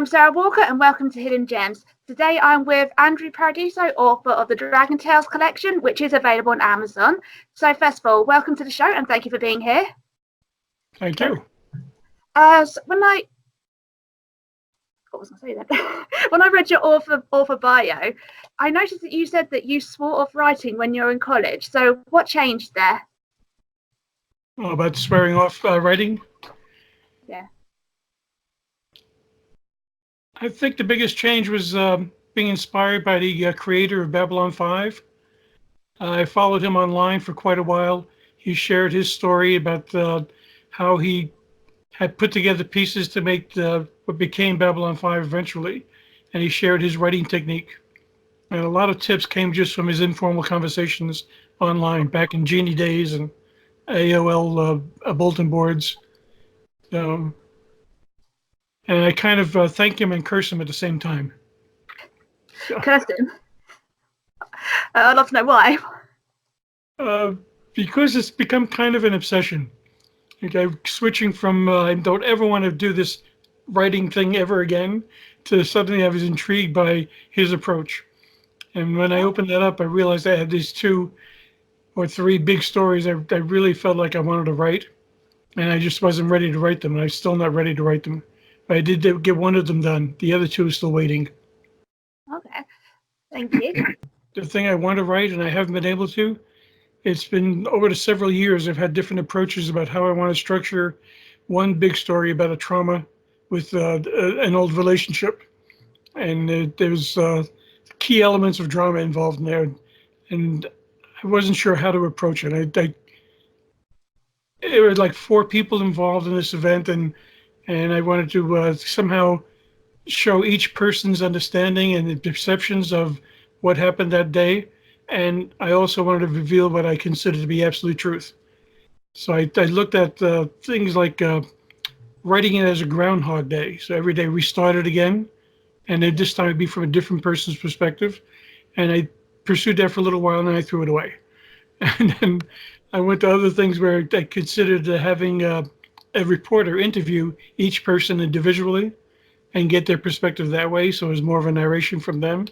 I'm Sarah Walker and welcome to Hidden Gems. Today I'm with Andrew Paradiso, author of the Dragon Tales collection, which is available on Amazon. So first of all, welcome to the show and thank you for being here. Thank you. So when I when I read your author bio, I noticed that you said that you swore off writing when you were in college. So what changed there? About swearing off writing? Yeah. I think the biggest change was being inspired by the creator of Babylon 5. I followed him online for quite a while. He shared his story about how he had put together pieces to make what became Babylon 5 eventually. And he shared his writing technique. And a lot of tips came just from his informal conversations online back in Genie days and AOL bulletin boards. And I kind of thank him and curse him at the same time. Curse him? I'd love to know why. Because it's become kind of an obsession. Okay, switching from I don't ever want to do this writing thing ever again to suddenly I was intrigued by his approach. And when I opened that up, I realized I had these 2 or 3 big stories I really felt like I wanted to write. And I just wasn't ready to write them. And I'm still not ready to write them. But I did get one of them done. The other 2 are still waiting. Okay, thank you. The thing I want to write and I haven't been able to, it's been over the several years. I've had different approaches about how I want to structure one big story about a trauma with an old relationship. And there's key elements of drama involved in there. And I wasn't sure how to approach it. There were like 4 people involved in this event, and I wanted to somehow show each person's understanding and the perceptions of what happened that day. And I also wanted to reveal what I consider to be absolute truth. So I looked at things like writing it as a Groundhog Day. So every day we started again, and then this time it'd be from a different person's perspective. And I pursued that for a little while, and then I threw it away. And then I went to other things where I considered having a reporter interview each person individually and get their perspective that way. So it was more of a narration from them.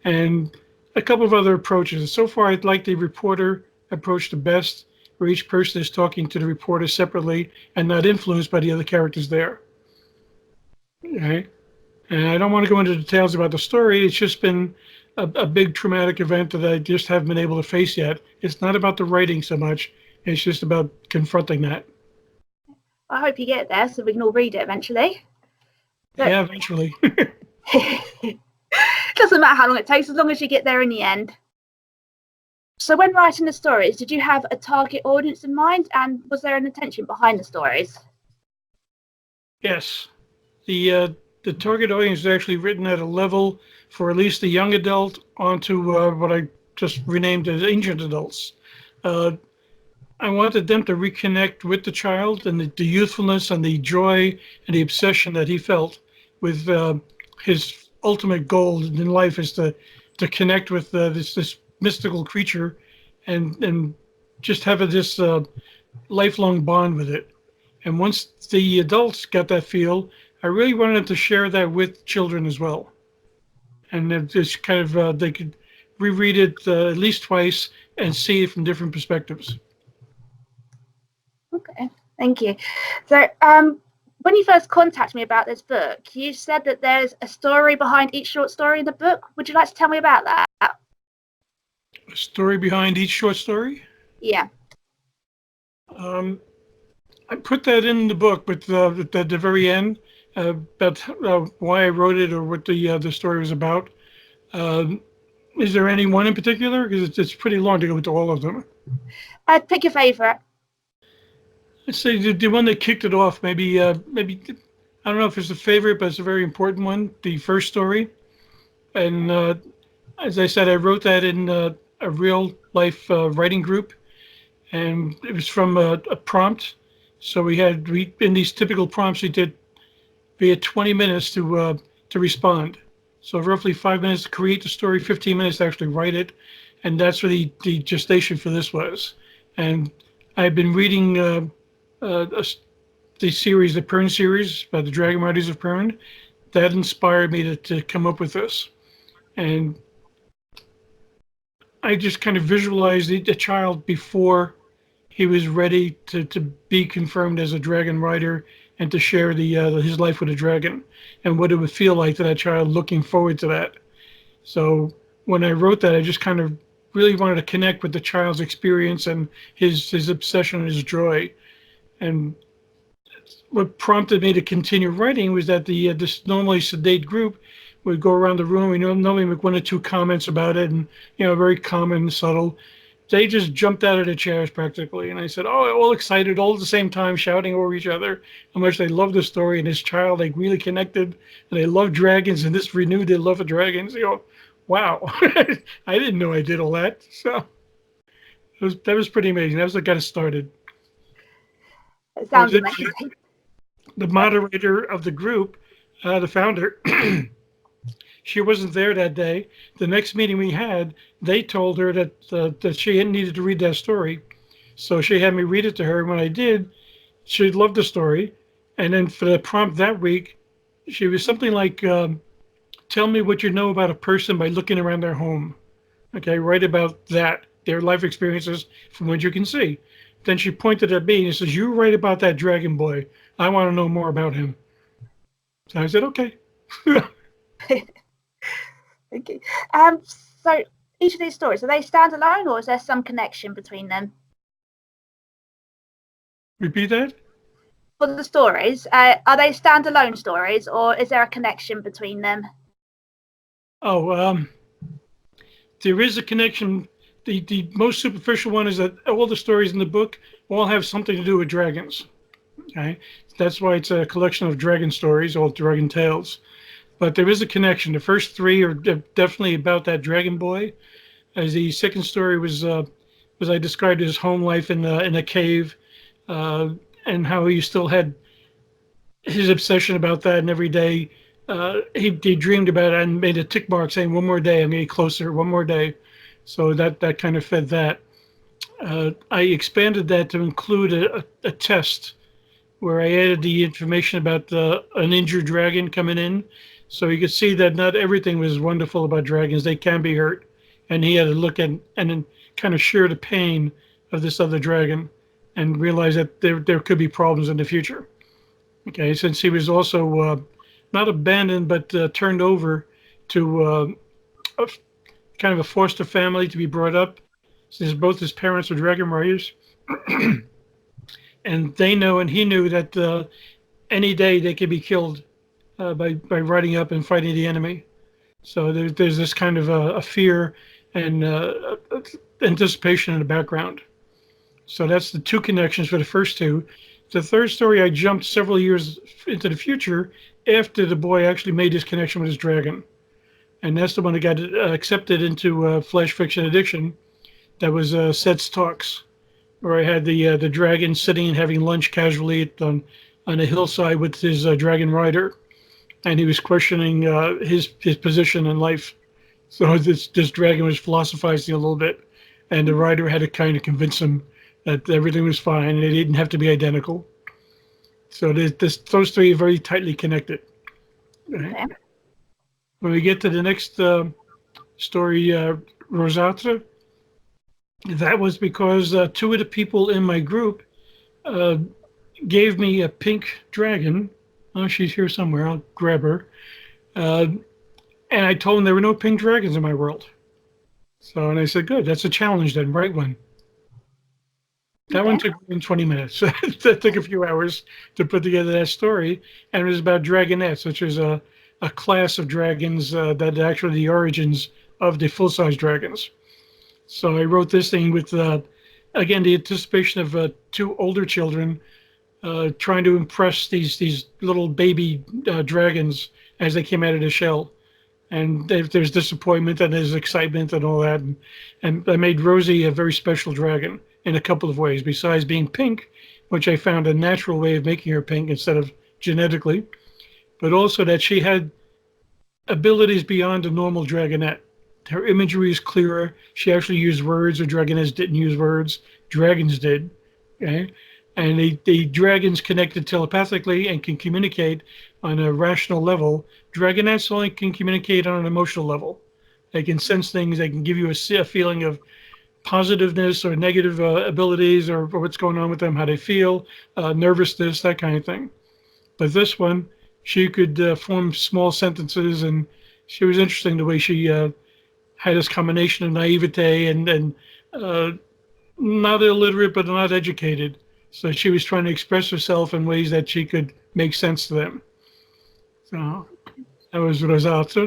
And a couple of other approaches. So far, I'd like the reporter approach the best, where each person is talking to the reporter separately and not influenced by the other characters there. Okay. And I don't want to go into details about the story. It's just been a big traumatic event that I just haven't been able to face yet. It's not about the writing so much. It's just about confronting that. I hope you get there so we can all read it eventually. Yeah, eventually. Doesn't matter how long it takes, as long as you get there in the end. So when writing the stories, did you have a target audience in mind, and was there an intention behind the stories? Yes. The target audience is actually written at a level for at least the young adult onto what I just renamed as ancient adults. I wanted them to reconnect with the child and the youthfulness and the joy and the obsession that he felt with his ultimate goal in life is to connect with this mystical creature and just have this lifelong bond with it. And once the adults got that feel, I really wanted them to share that with children as well. And it's kind of they could reread it at least twice and see it from different perspectives. Okay, thank you. So when you first contacted me about this book, you said that there's a story behind each short story in the book. Would you like to tell me about that? A story behind each short story? Yeah. I put that in the book, but at the very end, about why I wrote it or what the story was about. Is there any one in particular? Because it's pretty long to go into all of them. I'd pick your favorite. I'd say the one that kicked it off, maybe I don't know if it's a favorite, but it's a very important one. The first story, and as I said, I wrote that in a real life writing group, and it was from a prompt. So we in these typical prompts we had 20 minutes to respond. So roughly 5 minutes to create the story, 15 minutes to actually write it, and that's what the gestation for this was. And I've been reading the series, the Pern series by the Dragon Riders of Pern. that inspired me to come up with this. And I just kind of visualized the child before he was ready to be confirmed as a dragon rider and to share his life with a dragon, and what it would feel like to that child looking forward to that. So when I wrote that, I just kind of really wanted to connect with the child's experience and his obsession and his joy. And what prompted me to continue writing was that this normally sedate group would go around the room. We normally make one or two comments about it, and very common and subtle. They just jumped out of their chairs practically, and I said, "Oh, all excited, all at the same time, shouting over each other how much they loved the story and this child. They really connected, and they love dragons, and this renewed their love of dragons." Wow, I didn't know I did all that. So that was pretty amazing. That was what got it started. It I was sounds amazing. the moderator of the group, the founder. She wasn't there that day. The next meeting we had, they told her that she needed to read that story, so she had me read it to her. And when I did, she loved the story. And then for the prompt that week, she was something like, "Tell me what you know about a person by looking around their home." Okay, write about that, their life experiences from what you can see. Then she pointed at me and says, "You write about that dragon boy. I want to know more about him." So I said, "Okay." Okay. So each of these stories, are they standalone, or is there some connection between them? Repeat that? For the stories, are they standalone stories, or is there a connection between them? Oh, there is a connection. The most superficial one is that all the stories in the book all have something to do with dragons. Okay, that's why it's a collection of dragon stories, all dragon tales. But there is a connection. The first three are definitely about that dragon boy. As the second story was I described his home life in a cave, uh, and how he still had his obsession about that, and every day he dreamed about it and made a tick mark saying, "One more day, I'm getting closer. One more day." So that kind of fed that. I expanded that to include a test where I added the information about an injured dragon coming in, so you could see that not everything was wonderful about dragons. They can be hurt, and he had to look at and then kind of share the pain of this other dragon, and realize that there could be problems in the future. Okay, since he was also not abandoned but turned over to a, kind of a foster family to be brought up, since both his parents are dragon warriors, and they know and he knew that any day they could be killed by riding up and fighting the enemy. So there's this kind of a fear and anticipation in the background. So that's the two connections for the first two. The third story, I jumped several years into the future after the boy actually made his connection with his dragon. And that's the one that got accepted into Flash Fiction Edition. That was Seth's Talks, where I had the dragon sitting and having lunch casually on a hillside with his dragon rider, and he was questioning his position in life. So this dragon was philosophizing a little bit, and the rider had to kind of convince him that everything was fine and they didn't have to be identical. So those three are very tightly connected. Okay. When we get to the next story, Rosatra, that was because two of the people in my group uh, gave me a pink dragon. Oh, she's here somewhere. I'll grab her. Uh, and I told them there were no pink dragons in my world. So, and I said, good, that's a challenge then, write one. That one took me 20 minutes. That took a few hours to put together that story. And it was about dragonettes, which is a class of dragons that are actually the origins of the full-size dragons. So I wrote this thing with, again, the anticipation of two older children trying to impress these little baby dragons as they came out of the shell. And there's disappointment and there's excitement and all that. And I made Rosie a very special dragon in a couple of ways. Besides being pink, which I found a natural way of making her pink instead of genetically, but also that she had abilities beyond a normal dragonette. Her imagery is clearer. She actually used words, or dragonettes didn't use words. Dragons did. Okay. and the dragons connected telepathically and can communicate on a rational level. Dragonets only can communicate on an emotional level. They can sense things. They can give you a feeling of positiveness or negative abilities or what's going on with them, how they feel, nervousness, that kind of thing. But this one, she could form small sentences, and she was interesting the way she had this combination of naivete and uh, not illiterate but not educated. So she was trying to express herself in ways that she could make sense to them. So that was what I was after.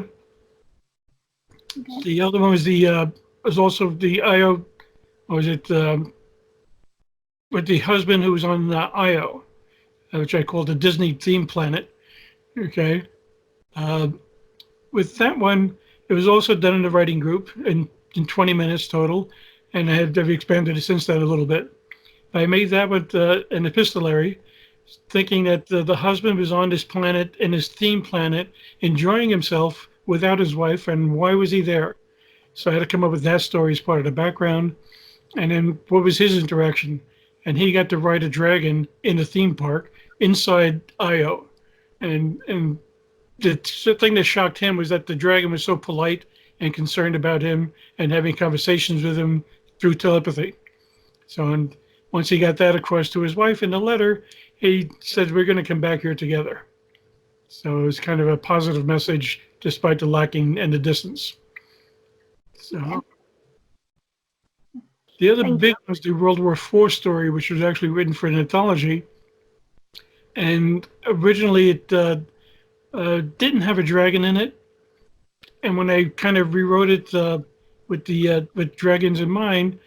Okay. The other one was also the IO. Was it with the husband who was on IO, which I call the Disney theme planet? Okay. Uh, with that one, it was also done in a writing group in 20 minutes total, and I've expanded it since then a little bit. I made that with an epistolary, thinking that the husband was on this planet, in his theme planet, enjoying himself without his wife, and why was he there? So I had to come up with that story as part of the background. And then what was his interaction? And he got to ride a dragon in a theme park inside IO. And the thing that shocked him was that the dragon was so polite and concerned about him and having conversations with him through telepathy. So, and once he got that across to his wife in the letter, he said, "We're going to come back here together." So it was kind of a positive message despite the lacking and the distance. Okay. So the other Thank big one was the World War IV story, which was actually written for an anthology. And originally it didn't have a dragon in it. And when I kind of rewrote it with dragons in mind,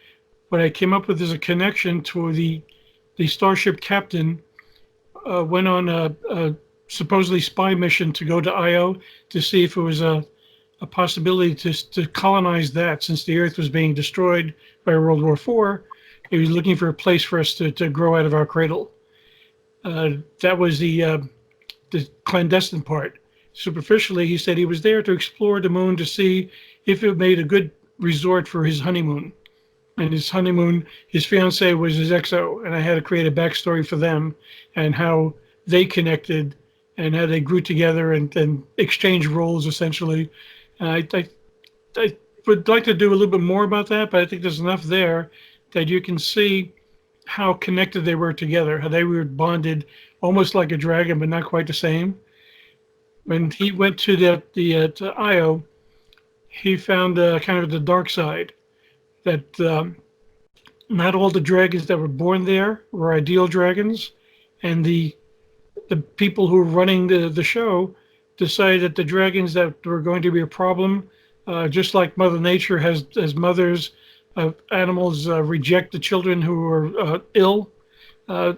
what I came up with is a connection to the starship captain went on a supposedly spy mission to go to Io to see if it was a possibility to colonize that, since the Earth was being destroyed by World War IV. He was looking for a place for us to grow out of our cradle. That was the clandestine part. Superficially, he said he was there to explore the moon to see if it made a good resort for his honeymoon. And his honeymoon, his fiancee was his XO, and I had to create a backstory for them and how they connected and how they grew together and exchanged roles essentially. I would like to do a little bit more about that, but I think there's enough there that you can see how connected they were together, how they were bonded almost like a dragon, but not quite the same. When he went to to Io, he found kind of the dark side that not all the dragons that were born there were ideal dragons, and the people who were running the show decided that the dragons that were going to be a problem, just like Mother Nature has as mothers, animals reject the children who are ill. Uh,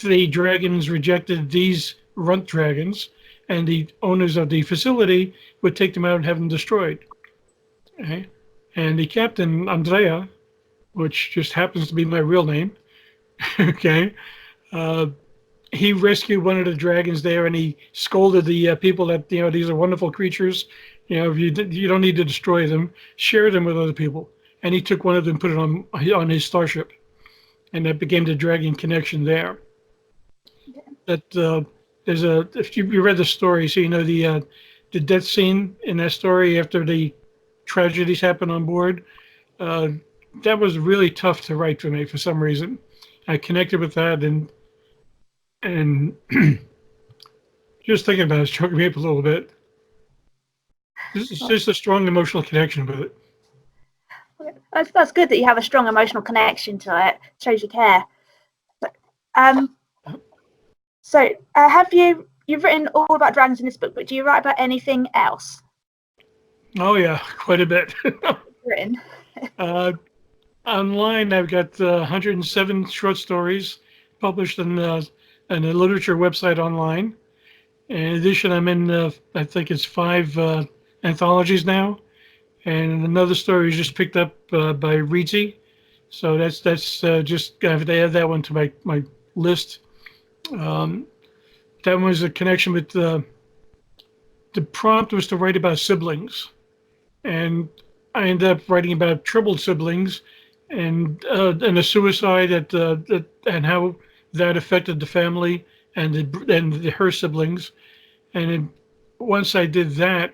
the dragons rejected these runt dragons, and the owners of the facility would take them out and have them destroyed. Okay? And the captain, Andrea, which just happens to be my real name, okay, uh, he rescued one of the dragons there, and he scolded the people that, these are wonderful creatures. If you don't need to destroy them, share them with other people. And he took one of them, and put it on his starship, and that became the dragon connection there. That there's if you read the story, so the death scene in that story after the tragedies happen on board. That was really tough to write for me for some reason. I connected with that, and just thinking about it choked me up a little bit. This is just a strong emotional connection with it. That's good that you have a strong emotional connection to it. Shows you care. But, so have you've written all about dragons in this book, but do you write about anything else? Oh yeah, quite a bit. Written. Online, I've got 107 short stories published in a literature website online. In addition, I'm in I think it's 5 anthologies now, and another story is just picked up by Reedsy. So that's just I have to add that one to my list. That was a connection with the prompt was to write about siblings, and I ended up writing about troubled siblings and a suicide and how that affected the family and her siblings. And once I did that,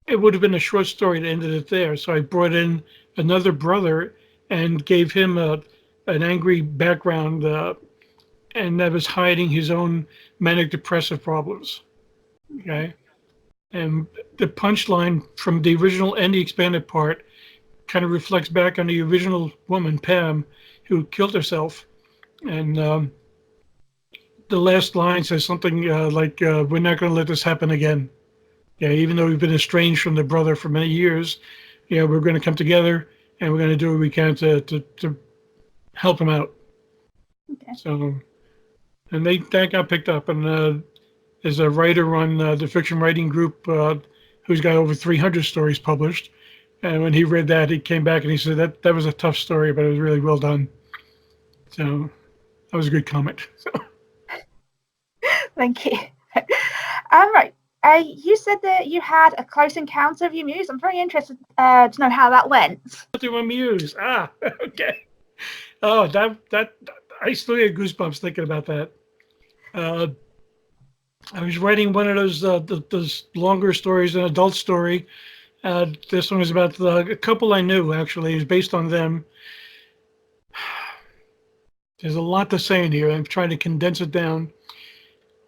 it would have been a short story that ended it there. So I brought in another brother and gave him an angry background, and that was hiding his own manic depressive problems. Okay. And the punchline from the original and the expanded part kind of reflects back on the original woman, Pam, who killed herself. And the last line says something like, "We're not going to let this happen again." Yeah, even though we've been estranged from the brother for many years, yeah, we're going to come together and we're going to do what we can to help him out. Okay. So, and that got picked up, and there's a writer on the fiction writing group who's got over 300 stories published. And when he read that, he came back and he said that was a tough story, but it was really well done. So that was a good comment. So. Thank you. Right. You said that you had a close encounter of your muse. I'm very interested to know how that went. To my muse. Okay. Oh, that I still get goosebumps thinking about that. I was writing one of those longer stories, an adult story. This one was about a couple I knew. Actually, it was based on them. There's a lot to say in here. I'm trying to condense it down.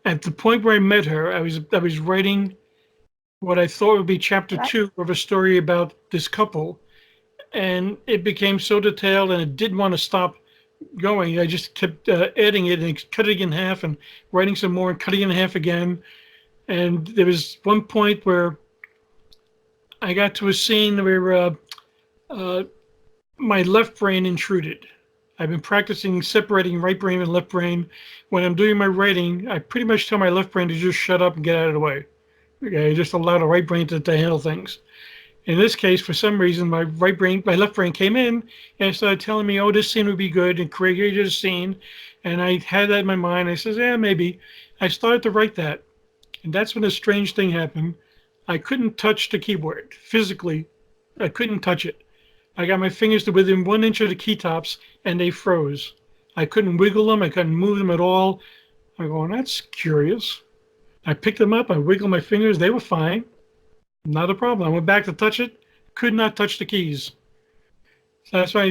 At the point where I met her, I was writing what I thought would be chapter 2 of a story about this couple, and it became so detailed, and it didn't want to stop going. I just kept adding it and cutting it in half, and writing some more and cutting it in half again. And there was one point where I got to a scene where my left brain intruded. I've been practicing separating right brain and left brain. When I'm doing my writing, I pretty much tell my left brain to just shut up and get out of the way. Okay, just allow the right brain to handle things. In this case, for some reason, my left brain came in and started telling me, "Oh, this scene would be good," and created a scene. And I had that in my mind. I says, "Yeah, maybe." I started to write that, and that's when a strange thing happened. I couldn't touch the keyboard physically. I couldn't touch it. I got my fingers to within 1 inch of the key tops, and they froze. I couldn't wiggle them. I couldn't move them at all. I'm going, that's curious. I picked them up. I wiggled my fingers. They were fine. Not a problem. I went back to touch it. Could not touch the keys. So that's why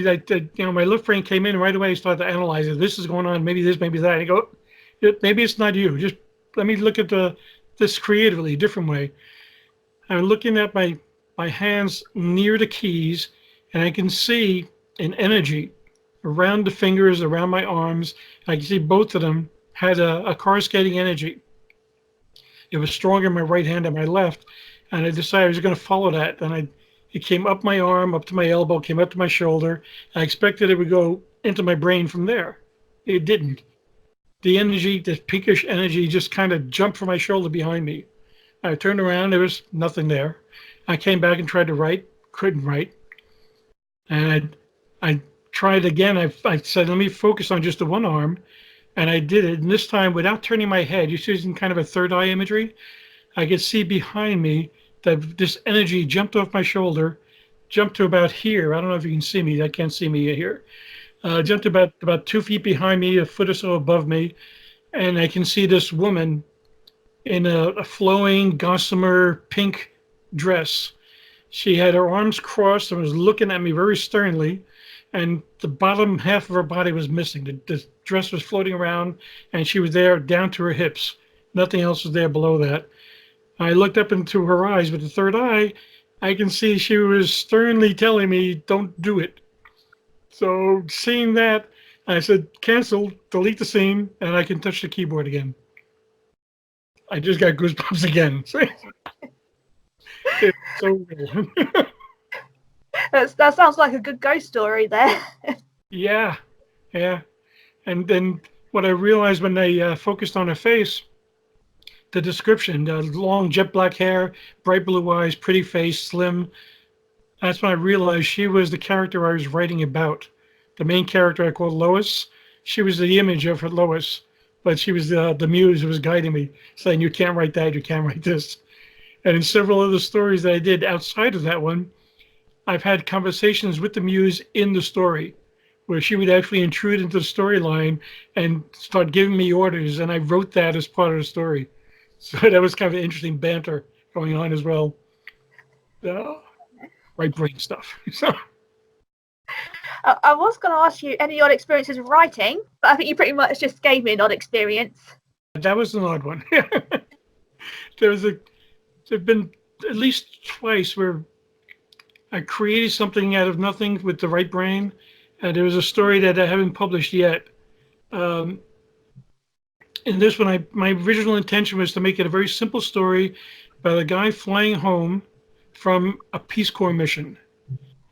my left brain came in right away. I started to analyze it. This is going on. Maybe this, maybe that. I go, maybe it's not you. Just let me look at this creatively, a different way. I'm looking at my hands near the keys, and I can see an energy around the fingers, around my arms. I can see both of them had a coruscating energy. It was stronger in my right hand than my left, and I decided I was going to follow that. And it came up my arm, up to my elbow, came up to my shoulder. I expected it would go into my brain from there. It didn't. The energy, the pinkish energy, just kind of jumped from my shoulder behind me. I turned around, there was nothing there. I came back and tried to write, couldn't write. And I tried again. I said, let me focus on just the one arm. And I did it. And this time, without turning my head, just using kind of a third eye imagery, I could see behind me that this energy jumped off my shoulder, jumped to about here. I don't know if you can see me. I can't see me here. Jumped about 2 feet behind me, a foot or so above me. And I can see this woman in a flowing gossamer pink dress. She had her arms crossed and was looking at me very sternly, and the bottom half of her body was missing. The dress was floating around, and she was there down to her hips. Nothing else was there below that. I looked up into her eyes with the third eye. I can see she was sternly telling me, don't do it. So seeing that, I said, cancel, delete the scene, and I can touch the keyboard again. I just got goosebumps again. It's so real. That sounds like a good ghost story there. Yeah. And then what I realized when they focused on her face, the description, long jet black hair, bright blue eyes, pretty face, slim. That's when I realized she was the character I was writing about. The main character I called Lois. She was the image of her Lois, but she was the muse who was guiding me, saying, you can't write that, you can't write this. And in several other stories that I did outside of that one, I've had conversations with the muse in the story where she would actually intrude into the storyline and start giving me orders, and I wrote that as part of the story. So that was kind of interesting banter going on as well. Right brain stuff. So I was going to ask you any odd experiences with writing, but I think you pretty much just gave me an odd experience. that was an odd one. There've been at least twice where I created something out of nothing with the right brain, and there was a story that I haven't published yet. Um, in this one, my original intention was to make it a very simple story about a guy flying home from a Peace Corps mission.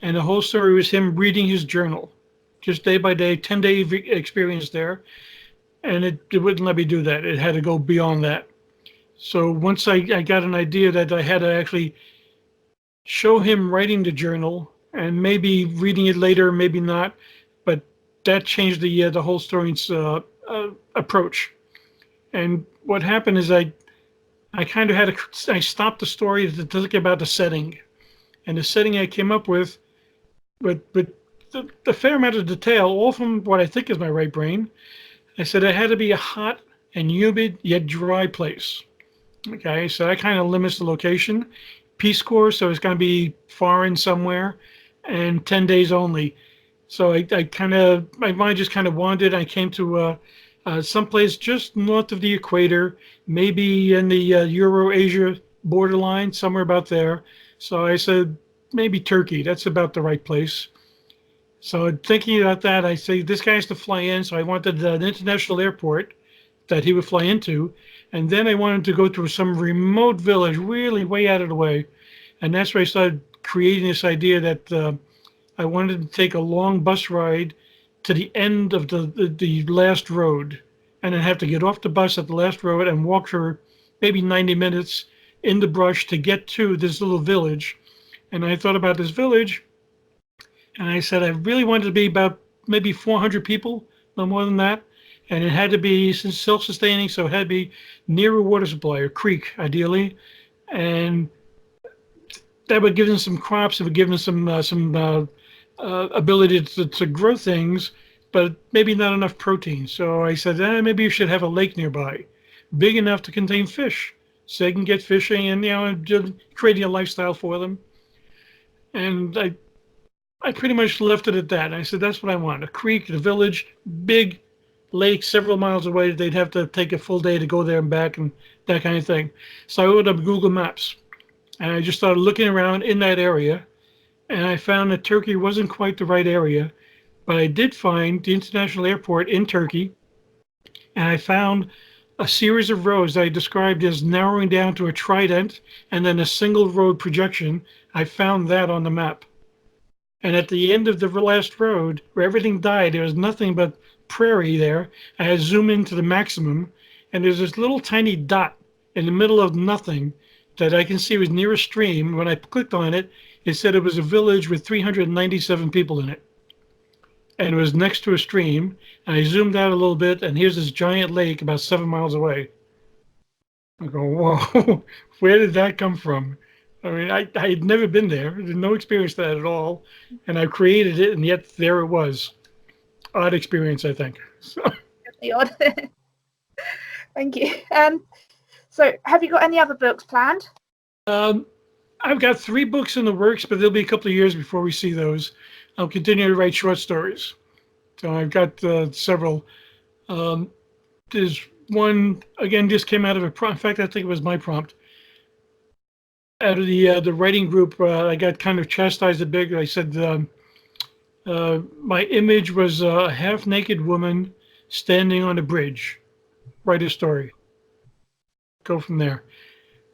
And the whole story was him reading his journal, just day by day, 10-day experience there. And it wouldn't let me do that. It had to go beyond that. So once I got an idea that I had to actually show him writing the journal and maybe reading it later, maybe not, but that changed the whole story's approach. And what happened is I kind of I stopped the story to think about the setting. And the setting I came up with the fair amount of detail, all from what I think is my right brain. I said it had to be a hot and humid yet dry place. Okay, so that kind of limits the location. Peace Corps, so it's going to be foreign somewhere, and 10 days only. So I kind of, my mind just kind of wandered. I came to someplace just north of the equator, maybe in the Euro-Asia borderline, somewhere about there. So I said, maybe Turkey. That's about the right place. So thinking about that, I say this guy has to fly in. So I wanted an international airport that he would fly into. And then I wanted to go to some remote village, really way out of the way. And that's where I started creating this idea that I wanted to take a long bus ride to the end of the last road, and then have to get off the bus at the last road and walk for maybe 90 minutes in the brush to get to this little village. And I thought about this village, and I said I really wanted to be about maybe 400 people, no more than that. And it had to be self-sustaining, so it had to be near a water supply, a creek, ideally. And that would give them some crops. It would give them some ability to grow things, but maybe not enough protein. So I said, maybe you should have a lake nearby, big enough to contain fish, so they can get fishing and just creating a lifestyle for them. And I pretty much left it at that. I said that's what I want: a creek, a village, big lake, several miles away. They'd have to take a full day to go there and back, and that kind of thing. So I opened up Google Maps, and I just started looking around in that area. And I found that Turkey wasn't quite the right area, but I did find the international airport in Turkey, and I found a series of roads that I described as narrowing down to a trident and then a single road projection. I found that on the map. And at the end of the last road, where everything died, there was nothing but prairie there. I had zoomed in to the maximum, and there's this little tiny dot in the middle of nothing that I can see was near a stream. When I clicked on it, it said it was a village with 397 people in it. And it was next to a stream. And I zoomed out a little bit, and here's this giant lake about 7 miles away. I go, whoa, where did that come from? I mean, I had never been there. I had no experience with that at all. And I created it, and yet there it was. Odd experience, I think. So. Definitely odd. Thank you. So have you got any other books planned? I've got 3 books in the works, but there'll be a couple of years before we see those. I'll continue to write short stories. So I've got several. There's one, again, just came out of a prompt. In fact, I think it was my prompt. Out of the writing group, I got kind of chastised a bit. I said my image was a half-naked woman standing on a bridge. Write a story. Go from there.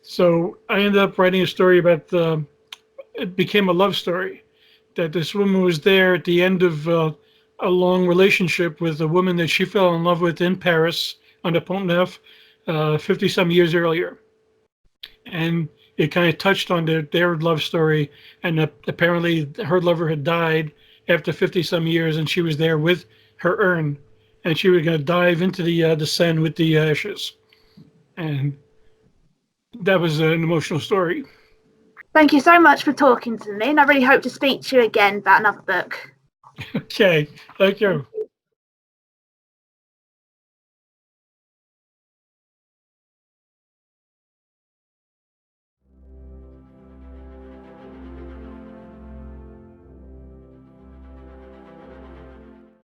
So I ended up writing a story about it became a love story, that this woman was there at the end of a long relationship with a woman that she fell in love with in Paris on the Pont Neuf 50 some years earlier. And it kind of touched on their love story. And apparently her lover had died after 50 some years, and she was there with her urn, and she was going to dive into the Seine with the ashes. And that was an emotional story. Thank you so much for talking to me, and I really hope to speak to you again about another book. Okay, thank you.